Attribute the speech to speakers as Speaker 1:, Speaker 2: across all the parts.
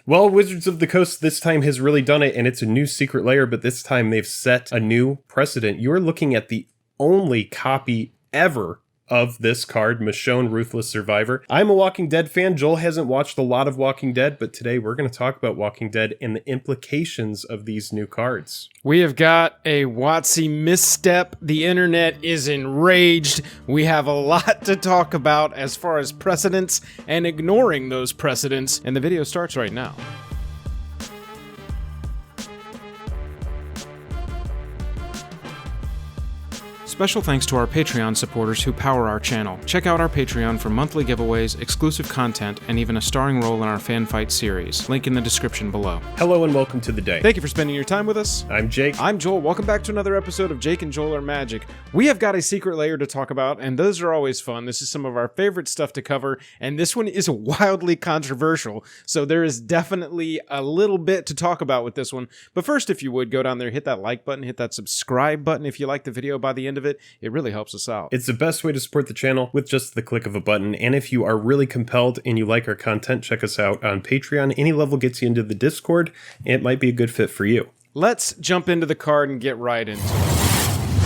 Speaker 1: Well, Wizards of the Coast this time has really done it, and it's a new secret layer, but this time they've set a new precedent. You're looking at the only copy ever of this card, Michonne, Ruthless Survivor. I'm a Walking Dead fan. Joel hasn't watched a lot of Walking Dead, but today we're going to talk about Walking Dead and the implications of these new cards.
Speaker 2: We have got a WotC misstep. The internet is enraged. We have a lot to talk about as far as precedents and ignoring those precedents, and the video starts right now. Special thanks to our Patreon supporters who power our channel. Check out our Patreon for monthly giveaways, exclusive content, and even a starring role in our fan fight series. Link in the description below.
Speaker 1: Hello and welcome to the day.
Speaker 2: Thank you for spending your time with us.
Speaker 1: I'm Jake.
Speaker 2: I'm Joel. Welcome back to another episode of Jake and Joel Are Magic. We have got a secret layer to talk about, and those are always fun. This is some of our favorite stuff to cover, and this one is wildly controversial, so there is definitely a little bit to talk about with this one. But first, if you would, go down there, hit that like button, hit that subscribe button if you like the video by the end of it. It really helps us out.
Speaker 1: It's the best way to support the channel with just the click of a button. And if you are really compelled and you like our content, check us out on Patreon. Any level gets you into the Discord. It might be a good fit for you.
Speaker 2: Let's jump into the card and get right into it.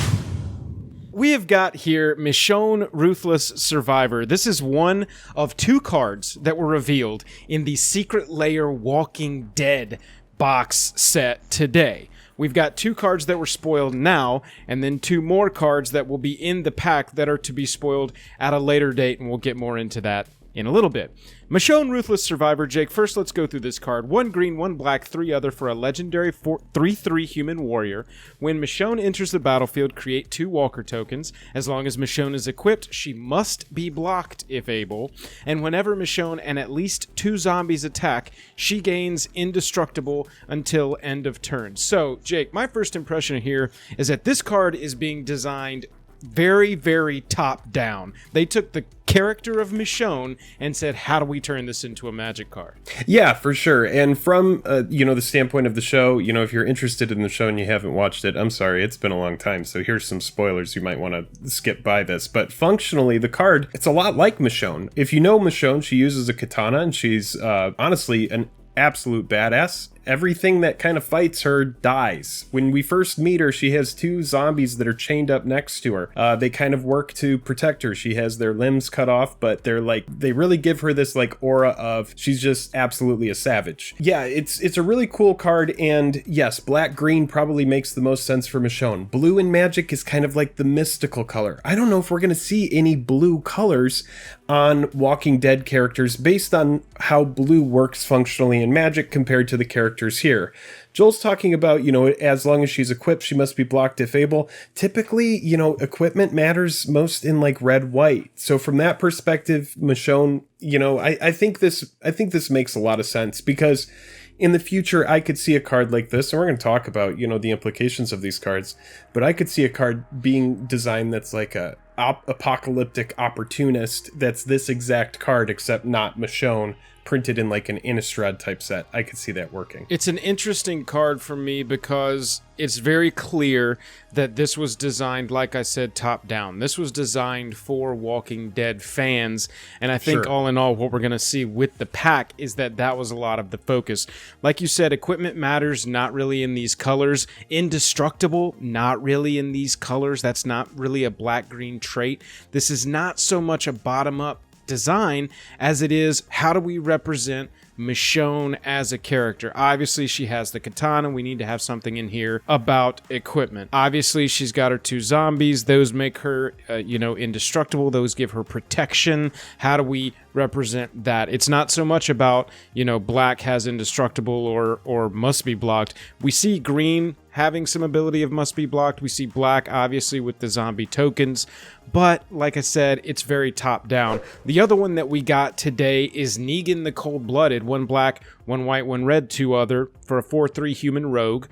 Speaker 2: We have got here Michonne, Ruthless Survivor. This is one of two cards that were revealed in the Secret Lair Walking Dead box set today. We've got two cards that were spoiled now, and then two more cards that will be in the pack that are to be spoiled at a later date, and we'll get more into that in a little bit. Michonne, Ruthless Survivor. Jake, first let's go through this card. 1 green, 1 black, 3 other for a legendary 3/3 human warrior. When Michonne enters the battlefield, create 2 walker tokens. As long as Michonne is equipped, she must be blocked if able. And whenever Michonne and at least 2 zombies attack, she gains indestructible until end of turn. So, Jake, my first impression here is that this card is being designed very, very top down. They took the character of Michonne and said, how do we turn this into a Magic card?
Speaker 1: Yeah, for sure. And from, the standpoint of the show, if you're interested in the show and you haven't watched it, I'm sorry, it's been a long time. So here's some spoilers. You might want to skip by this. But functionally, the card, it's a lot like Michonne. If you know Michonne, she uses a katana and she's honestly an absolute badass. Everything that kind of fights her dies. When we first meet her, she has 2 zombies that are chained up next to her. They kind of work to protect her. She has their limbs cut off, but they really give her this aura of she's just absolutely a savage. Yeah, it's a really cool card, and yes, black-green probably makes the most sense for Michonne. Blue in Magic is kind of like the mystical color. I don't know if we're going to see any blue colors on Walking Dead characters based on how blue works functionally in Magic compared to the characters here. Joel's talking about, as long as she's equipped, she must be blocked if able. Typically, equipment matters most in red, white. So from that perspective, Michonne, I think this makes a lot of sense because in the future, I could see a card like this, and we're going to talk about, the implications of these cards, but I could see a card being designed that's like a apocalyptic opportunist that's this exact card, except not Michonne, printed in an Innistrad type set. I could see that working.
Speaker 2: It's an interesting card for me because it's very clear that this was designed, like I said, top down. This was designed for Walking Dead fans, and I think all in all, what we're going to see with the pack is that was a lot of the focus. Like you said, equipment matters, not really in these colors. Indestructible, not really in these colors. That's not really a black-green trait. This is not so much a bottom-up design as it is how do we represent Michonne as a character. Obviously, she has the katana. We need to have something in here about equipment. Obviously, she's got her 2 zombies. Those make her, indestructible. Those give her protection. How do we represent that? It's not so much about, black has indestructible or must be blocked. We see green having some ability of must be blocked. We see black, obviously, with the zombie tokens. But, like I said, it's very top down. The other one that we got today is Negan the Cold-Blooded. 1 black, 1 white, 1 red, 2 other for a 4/3 human rogue.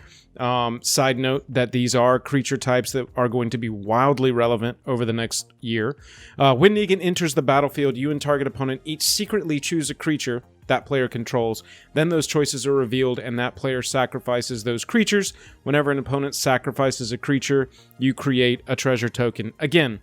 Speaker 2: Side note that these are creature types that are going to be wildly relevant over the next year. When Negan enters the battlefield, you and target opponent each secretly choose a creature that player controls. Then those choices are revealed and that player sacrifices those creatures. Whenever an opponent sacrifices a creature, you create a treasure token. Again,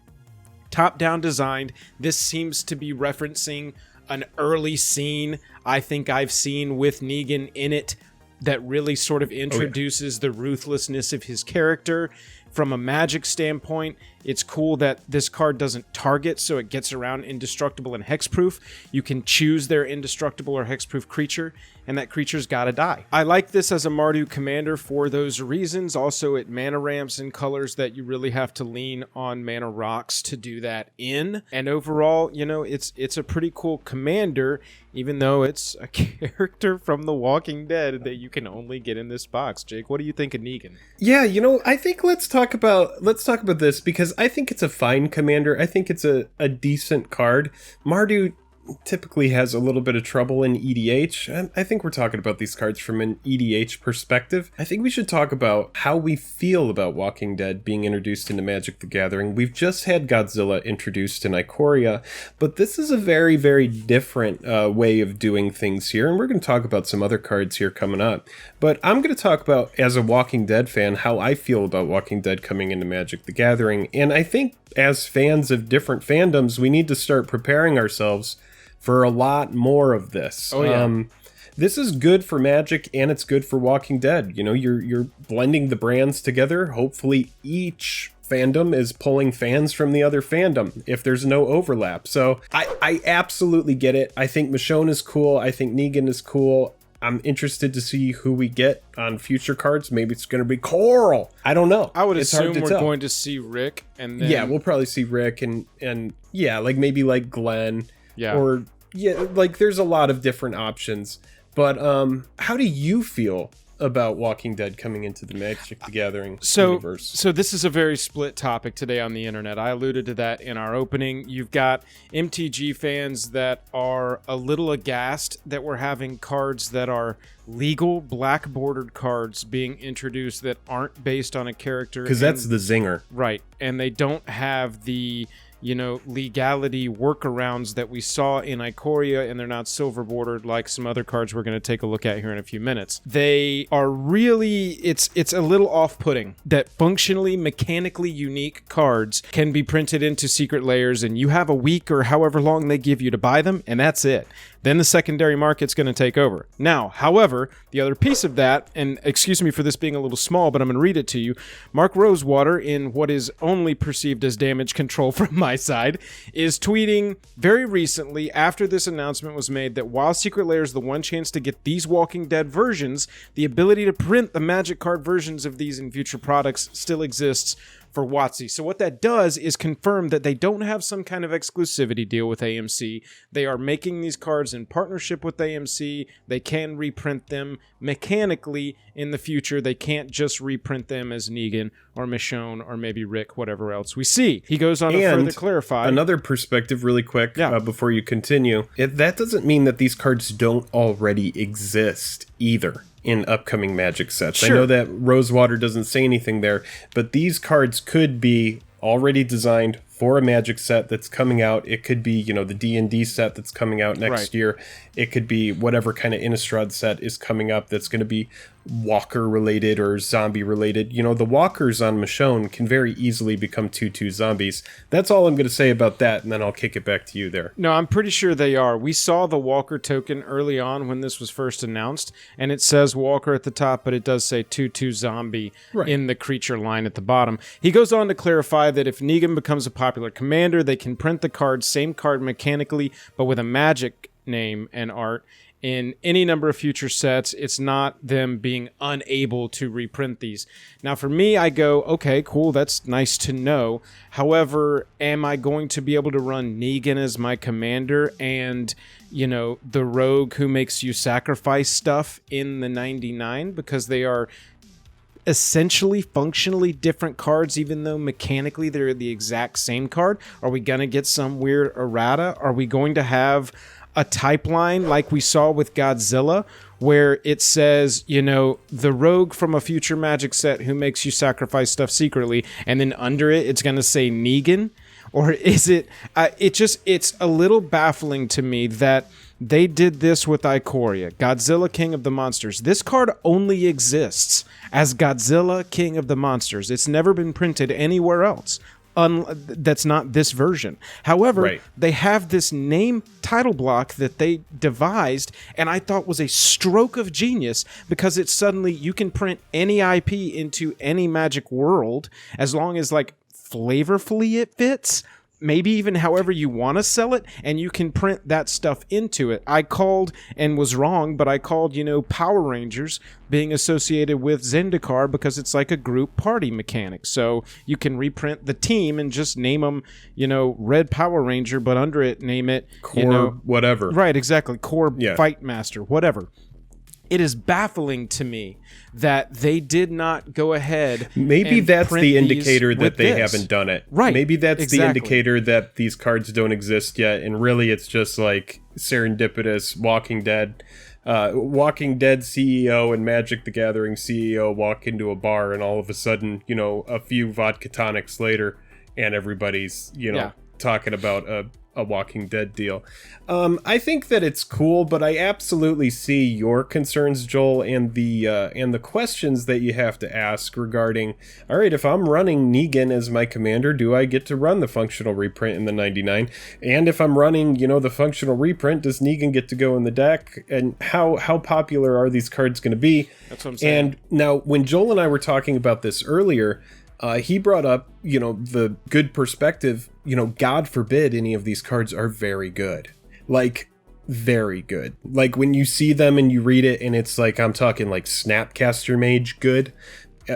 Speaker 2: top-down designed. This seems to be referencing an early scene I think I've seen with Negan in it that really sort of introduces the ruthlessness of his character. From a magic standpoint, it's cool that this card doesn't target, so it gets around indestructible and hexproof. You can choose their indestructible or hexproof creature, and that creature's gotta die. I like this as a Mardu commander for those reasons. Also, it mana ramps in colors that you really have to lean on mana rocks to do that in. And overall, you know, it's a pretty cool commander, even though it's a character from The Walking Dead that you can only get in this box. Jake, what do you think of Negan?
Speaker 1: Yeah, you know, I think let's talk about this, because I think it's a fine commander. I think it's a decent card. Mardu typically has a little bit of trouble in EDH. I think we're talking about these cards from an EDH perspective. I think we should talk about how we feel about Walking Dead being introduced into Magic the Gathering. We've just had Godzilla introduced in Ikoria, but this is a very, very different way of doing things here, and we're going to talk about some other cards here coming up. But I'm going to talk about, as a Walking Dead fan, how I feel about Walking Dead coming into Magic the Gathering, and I think as fans of different fandoms, we need to start preparing ourselves for a lot more of this.
Speaker 2: Oh, yeah.
Speaker 1: This is good for Magic, and it's good for Walking Dead. You know, you're blending the brands together. Hopefully each fandom is pulling fans from the other fandom if there's no overlap. So I absolutely get it. I think Michonne is cool. I think Negan is cool. I'm interested to see who we get on future cards. Maybe it's going to be Coral. I don't know.
Speaker 2: I would assume we're going to see Rick, and then...
Speaker 1: Yeah, we'll probably see Rick, and yeah, like maybe like Glenn.
Speaker 2: Yeah.
Speaker 1: Or yeah, like there's a lot of different options. But how do you feel about Walking Dead coming into the Magic the Gathering universe?
Speaker 2: So this is a very split topic today on the internet. I alluded to that in our opening. You've got MTG fans that are a little aghast that we're having cards that are legal black bordered cards being introduced that aren't based on a character.
Speaker 1: Because that's the zinger.
Speaker 2: Right. And they don't have the, you know, legality workarounds that we saw in Ikoria, and they're not silver bordered like some other cards we're going to take a look at here in a few minutes. They are really, it's a little off-putting that functionally, mechanically unique cards can be printed into secret layers, and you have a week or however long they give you to buy them, and that's it. Then the secondary market's going to take over. Now, however, the other piece of that, and excuse me for this being a little small, but I'm going to read it to you. Mark Rosewater, in what is only perceived as damage control from my side, is tweeting very recently after this announcement was made that while Secret Lair is the one chance to get these Walking Dead versions, the ability to print the Magic card versions of these in future products still exists for WotC. So what that does is confirm that they don't have some kind of exclusivity deal with AMC. They are making these cards in partnership with AMC. They can reprint them mechanically in the future. They can't just reprint them as Negan or Michonne or maybe Rick, whatever else we see. He goes on to further clarify.
Speaker 1: Another perspective really quick before you continue. That doesn't mean that these cards don't already exist either in upcoming Magic sets. Sure. I know that Rosewater doesn't say anything there, but these cards could be already designed for a Magic set that's coming out. It could be, you know, the D&D set that's coming out next year. It could be whatever kind of Innistrad set is coming up that's going to be Walker related or zombie related. You know, the Walkers on Michonne can very easily become 2/2 zombies. That's all I'm going to say about that, and then I'll kick it back to you there.
Speaker 2: No, I'm pretty sure they are. We saw the Walker token early on when this was first announced, and it says Walker at the top, but it does say 2/2 zombie in the creature line at the bottom. He goes on to clarify that if Negan becomes a popular commander, they can print the card, same card mechanically, but with a Magic name and art in any number of future sets. It's not them being unable to reprint these. Now, for me, I go, okay, cool, that's nice to know. However, am I going to be able to run Negan as my commander and, you know, the rogue who makes you sacrifice stuff in the 99? Because they are essentially functionally different cards, even though mechanically they're the exact same card. Are we going to get some weird errata? Are we going to have a type line like we saw with Godzilla, where it says, you know, the rogue from a future Magic set who makes you sacrifice stuff secretly, and then under it, it's going to say Negan? Or is it, it's a little baffling to me that they did this with Ikoria, Godzilla King of the Monsters. This card only exists as Godzilla King of the Monsters. It's never been printed anywhere else. that's not this version. However,
Speaker 1: Right.
Speaker 2: they have this name title block that they devised, and I thought was a stroke of genius, because it's suddenly you can print any IP into any Magic world as long as like flavorfully it fits. Maybe even however you want to sell it, and you can print that stuff into it. I called and was wrong, but I called, Power Rangers being associated with Zendikar because it's like a group party mechanic. So you can reprint the team and just name them, Red Power Ranger, but under it name it
Speaker 1: Core whatever.
Speaker 2: Right, exactly. Core Fight Master, whatever. It is baffling to me that they did not go ahead.
Speaker 1: Maybe
Speaker 2: and
Speaker 1: that's
Speaker 2: print
Speaker 1: the indicator
Speaker 2: these
Speaker 1: that they
Speaker 2: this.
Speaker 1: haven't done it.
Speaker 2: Right.
Speaker 1: Maybe that's
Speaker 2: exactly.
Speaker 1: the indicator that these cards don't exist yet, and really it's just like serendipitous Walking Dead. Walking Dead CEO and Magic the Gathering CEO walk into a bar, and all of a sudden, a few vodka tonics later, and everybody's, talking about a Walking Dead deal. I think that it's cool, but I absolutely see your concerns, Joel, and the questions that you have to ask regarding, all right, if I'm running Negan as my commander, do I get to run the functional reprint in the 99? And if I'm running, the functional reprint, does Negan get to go in the deck? And how popular are these cards going to be?
Speaker 2: That's what I'm saying.
Speaker 1: And now, when Joel and I were talking about this earlier, he brought up, the good perspective, God forbid any of these cards are very good. Like, very good. Like, when you see them and you read it and it's like, I'm talking like Snapcaster Mage good.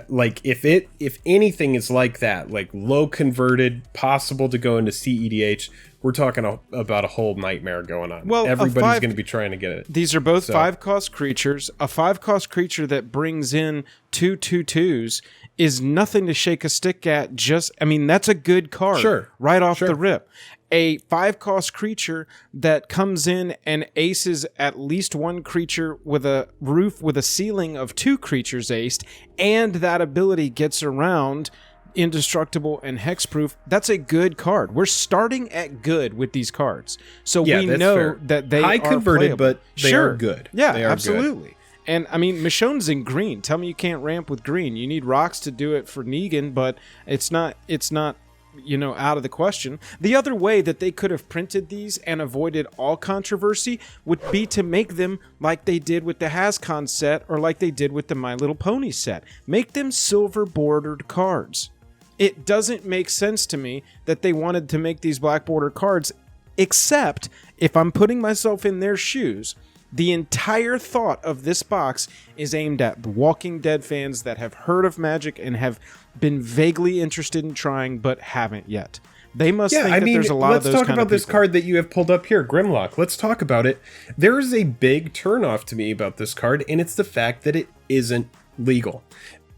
Speaker 1: Like, if anything is like that, like low converted, possible to go into CEDH, we're talking about a whole nightmare going on.
Speaker 2: Well,
Speaker 1: everybody's going to be trying to get it.
Speaker 2: These are both 5-cost creatures. A 5-cost creature that brings in 2/2/2s is nothing to shake a stick at. That's a good card. Right off the rip. A 5-cost creature that comes in and aces at least one creature with a roof with a ceiling of 2 creatures aced, and that ability gets around indestructible and hexproof. That's a good card. We're starting at good with these cards, so we know fair. That they
Speaker 1: high
Speaker 2: are
Speaker 1: converted,
Speaker 2: playable.
Speaker 1: but they are good.
Speaker 2: Yeah,
Speaker 1: they are
Speaker 2: absolutely.
Speaker 1: Good.
Speaker 2: And Michonne's in green. Tell me you can't ramp with green. You need rocks to do it for Negan, but it's not out of the question. The other way that they could have printed these and avoided all controversy would be to make them like they did with the Hascon set, or like they did with the My Little Pony set. Make them silver bordered cards. It doesn't make sense to me that they wanted to make these black border cards, except if I'm putting myself in their shoes. The entire thought of this box is aimed at the Walking Dead fans that have heard of Magic and have been vaguely interested in trying but haven't yet. They must think that there's a lot of those kind of people.
Speaker 1: Let's talk about this card that you have pulled up here, Grimlock. Let's talk about it. There is a big turnoff to me about this card, and it's the fact that it isn't legal.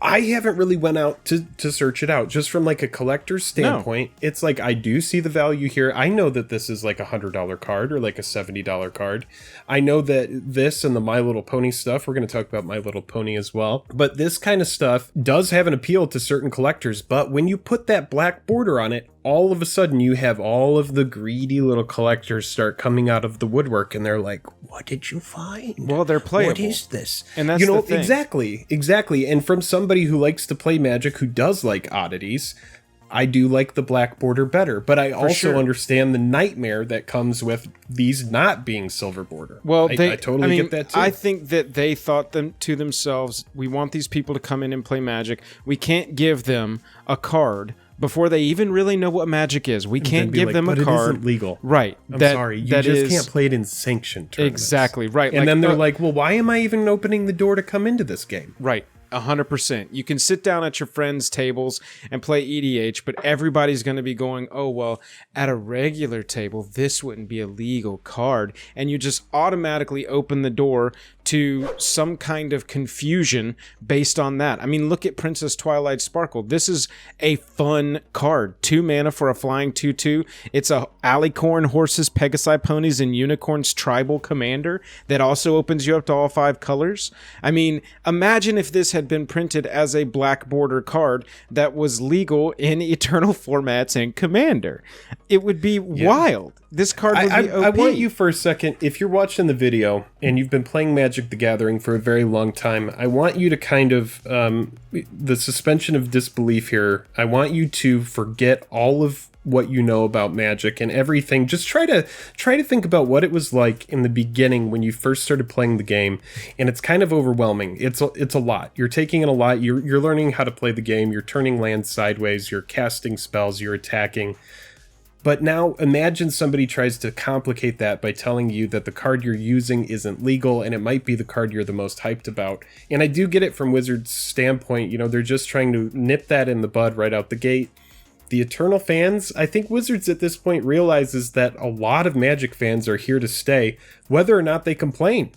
Speaker 1: I haven't really went out to search it out. Just from like a collector's standpoint, It's like I do see the value here. I know that this is like a $100 card or like a $70 card. I know that this and the My Little Pony stuff, we're going to talk about My Little Pony as well. But this kind of stuff does have an appeal to certain collectors. But when you put that black border on it, all of a sudden you have all of the greedy little collectors start coming out of the woodwork, and they're like, what did you find?
Speaker 2: Well, they're playable.
Speaker 1: What is this?
Speaker 2: And that's the thing.
Speaker 1: Exactly. And from somebody who likes to play Magic, who does like oddities, I do like the black border better, but I also understand the nightmare that comes with these not being silver border.
Speaker 2: Well,
Speaker 1: I totally get that too.
Speaker 2: I think that they thought to themselves, we want these people to come in and play Magic. We can't give them a card before they even really know what Magic is. We can't give them a card.
Speaker 1: It isn't legal.
Speaker 2: Right.
Speaker 1: I'm sorry. You just can't play it in sanctioned tournaments.
Speaker 2: Exactly. Right.
Speaker 1: And then they're like, well, why am I even opening the door to come into this game?
Speaker 2: Right. 100%. You can sit down at your friends' tables and play EDH, but everybody's going to be going, oh, well, at a regular table, this wouldn't be a legal card. And you just automatically open the door to some kind of confusion based on that. I mean, look at Princess Twilight Sparkle. This is a fun card. 2 mana for a flying 2/2. It's a Alicorn Horses, Pegasi Ponies, and Unicorns tribal commander that also opens you up to all 5 colors. I mean, imagine if this had been printed as a black border card that was legal in Eternal formats and Commander. It would be wild. this card would be OP.
Speaker 1: I want you for a second, if you're watching the video and you've been playing Magic the Gathering for a very long time, I want you to kind of, the suspension of disbelief here, I want you to forget all of what you know about Magic and everything. Just try to think about what it was like in the beginning when you first started playing the game, and it's kind of overwhelming. It's a lot. You're taking in a lot. You're learning how to play the game. You're turning lands sideways. You're casting spells. You're attacking. But now imagine somebody tries to complicate that by telling you that the card you're using isn't legal, and it might be the card you're the most hyped about. And I do get it from Wizards' standpoint. They're just trying to nip that in the bud right out the gate. The Eternal fans, I think Wizards at this point realizes that a lot of Magic fans are here to stay, whether or not they complain.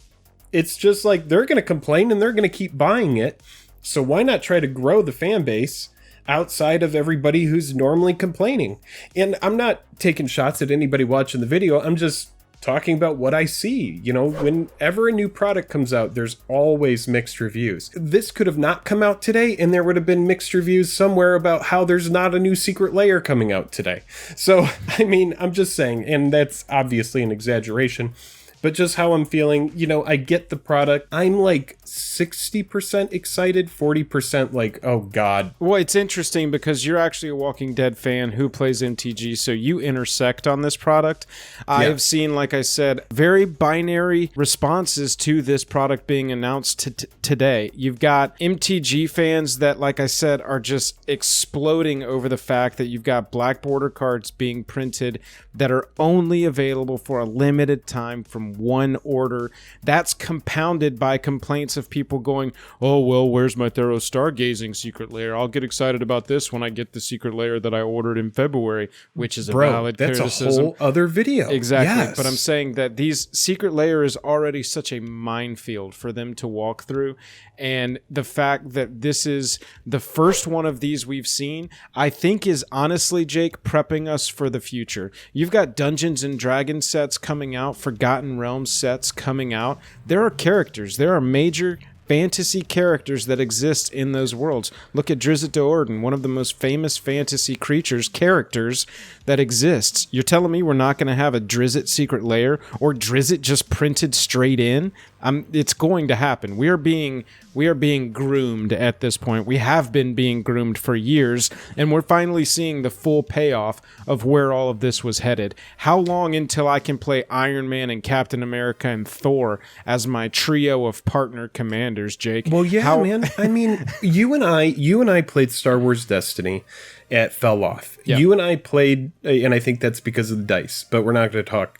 Speaker 1: It's just like they're going to complain and they're going to keep buying it. So why not try to grow the fan base outside of everybody who's normally complaining? And I'm not taking shots at anybody watching the video. I'm just talking about what I see. Whenever a new product comes out, there's always mixed reviews. This could have not come out today, and there would have been mixed reviews somewhere about how there's not a new Secret Lair coming out today. So, I'm just saying, and that's obviously an exaggeration, but just how I'm feeling. I get the product. I'm like 60% excited, 40% like, oh God.
Speaker 2: Well, it's interesting because you're actually a Walking Dead fan who plays MTG, so you intersect on this product. I have seen, like I said, very binary responses to this product being announced today. You've got MTG fans that, like I said, are just exploding over the fact that you've got black border cards being printed that are only available for a limited time from one order. That's compounded by complaints of people going, oh, well, where's my Theros Stargazing Secret Lair? I'll get excited about this when I get the Secret Lair that I ordered in February, which is a valid criticism.
Speaker 1: That's a whole other video.
Speaker 2: Exactly.
Speaker 1: Yes.
Speaker 2: But I'm saying that these Secret Lair is already such a minefield for them to walk through. And the fact that this is the first one of these we've seen, I think is honestly, Jake, prepping us for the future. You've got Dungeons and Dragons sets coming out, Forgotten Realms sets coming out. There are characters. There are major fantasy characters that exist in those worlds. Look at Drizzt Do'Urden, one of the most famous fantasy characters that exists. You're telling me we're not going to have a Drizzt Secret Lair or Drizzt just printed straight in? It's going to happen. We are being groomed at this point. We have been being groomed for years, and we're finally seeing the full payoff of where all of this was headed. How long until I can play Iron Man and Captain America and Thor as my trio of partner commanders, Jake?
Speaker 1: Well, yeah, man. You and I played Star Wars Destiny. It fell off. Yep. You and I played, and I think that's because of the dice, but we're not going to talk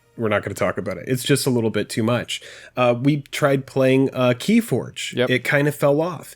Speaker 1: about it. It's just a little bit too much. We tried playing Keyforge. Yep. It kind of fell off.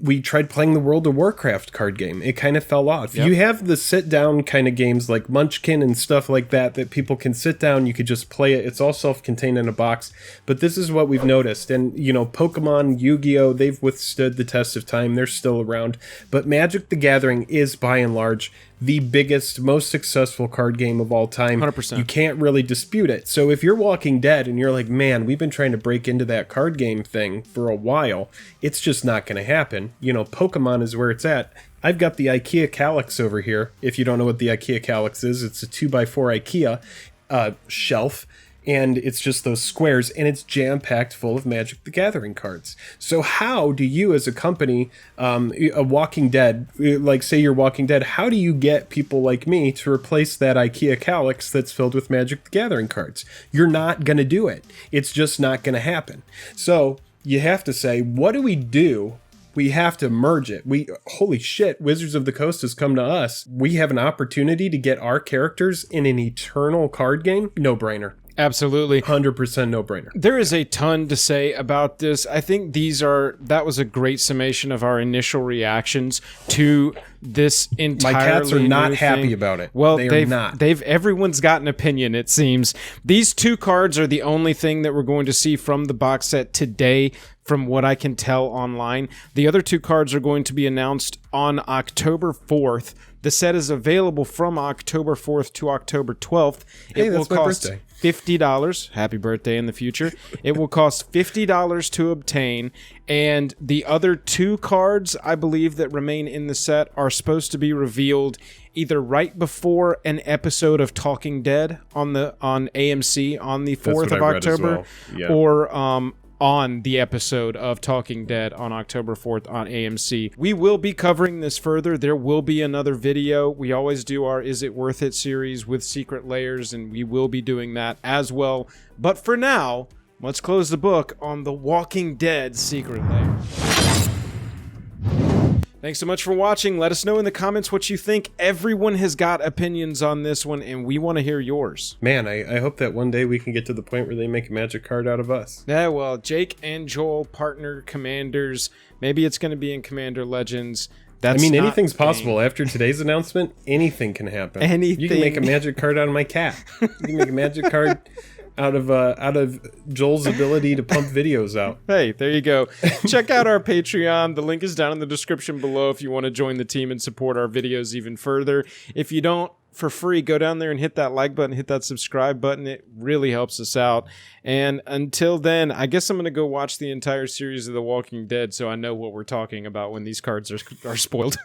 Speaker 1: We tried playing the World of Warcraft card game. It kind of fell off. Yep. You have the sit-down kind of games like Munchkin and stuff like that people can sit down. You could just play it. It's all self-contained in a box. But this is what we've noticed. And, Pokemon, Yu-Gi-Oh!, they've withstood the test of time. They're still around. But Magic the Gathering is, by and large, the biggest, most successful card game of all time.
Speaker 2: 100%.
Speaker 1: You can't really dispute it. So if you're Walking Dead and you're like, man, we've been trying to break into that card game thing for a while, it's just not going to happen. Pokemon is where it's at. I've got the IKEA Calyx over here. If you don't know what the IKEA Calyx is, it's a 2x4 IKEA shelf. And it's just those squares, and it's jam-packed full of Magic the Gathering cards. So how do you, as a company, a Walking Dead, like say you're Walking Dead, how do you get people like me to replace that IKEA Calyx that's filled with Magic the Gathering cards? You're not going to do it. It's just not going to happen. So you have to say, what do? We have to merge it. Holy shit, Wizards of the Coast has come to us. We have an opportunity to get our characters in an eternal card game. No brainer.
Speaker 2: Absolutely.
Speaker 1: 100% no-brainer.
Speaker 2: There is a ton to say about this. I think that was a great summation of our initial reactions to this entirely
Speaker 1: My cats are not happy
Speaker 2: thing.
Speaker 1: About it.
Speaker 2: Well,
Speaker 1: they're not.
Speaker 2: Everyone's got an opinion, it seems. These two cards are the only thing that we're going to see from the box set today, from what I can tell online. The other two cards are going to be announced on October 4th. The set is available from October 4th to October 12th.
Speaker 1: Hey, that's my birthday.
Speaker 2: $50. Happy birthday in the future. It will cost $50 to obtain, and the other 2 cards, I believe, that remain in the set are supposed to be revealed either right before an episode of Talking Dead on AMC on the 4th of October, or on the episode of Talking Dead on October 4th on AMC. We will be covering this further. There will be another video. We always do our Is It Worth It series with Secret Lairs, and we will be doing that as well. But for now, let's close the book on The Walking Dead Secret Lair. Thanks so much for watching. Let us know in the comments what you think. Everyone has got opinions on this one, and we want to hear yours.
Speaker 1: Man, I hope that one day we can get to the point where they make a magic card out of us.
Speaker 2: Yeah, well, Jake and Joel, partner commanders. Maybe it's going to be in Commander Legends.
Speaker 1: Anything's possible. After today's announcement, anything can happen.
Speaker 2: Anything.
Speaker 1: You can make a magic card out of my cat. You can make a magic card out of Joel's ability to pump videos out.
Speaker 2: Hey, there you go. Check out our Patreon. The link is down in the description below if you want to join the team and support our videos even further. If you don't, for free, go down there and hit that like button, hit that subscribe button. It really helps us out. And until then, I guess I'm going to go watch the entire series of The Walking Dead so I know what we're talking about when these cards are spoiled.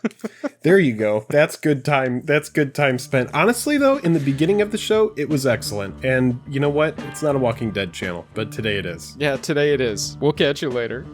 Speaker 1: There you go. That's good time. That's good time spent. Honestly, though, in the beginning of the show, it was excellent. And you know what? It's not a Walking Dead channel, but today it is.
Speaker 2: Yeah, today it is. We'll catch you later.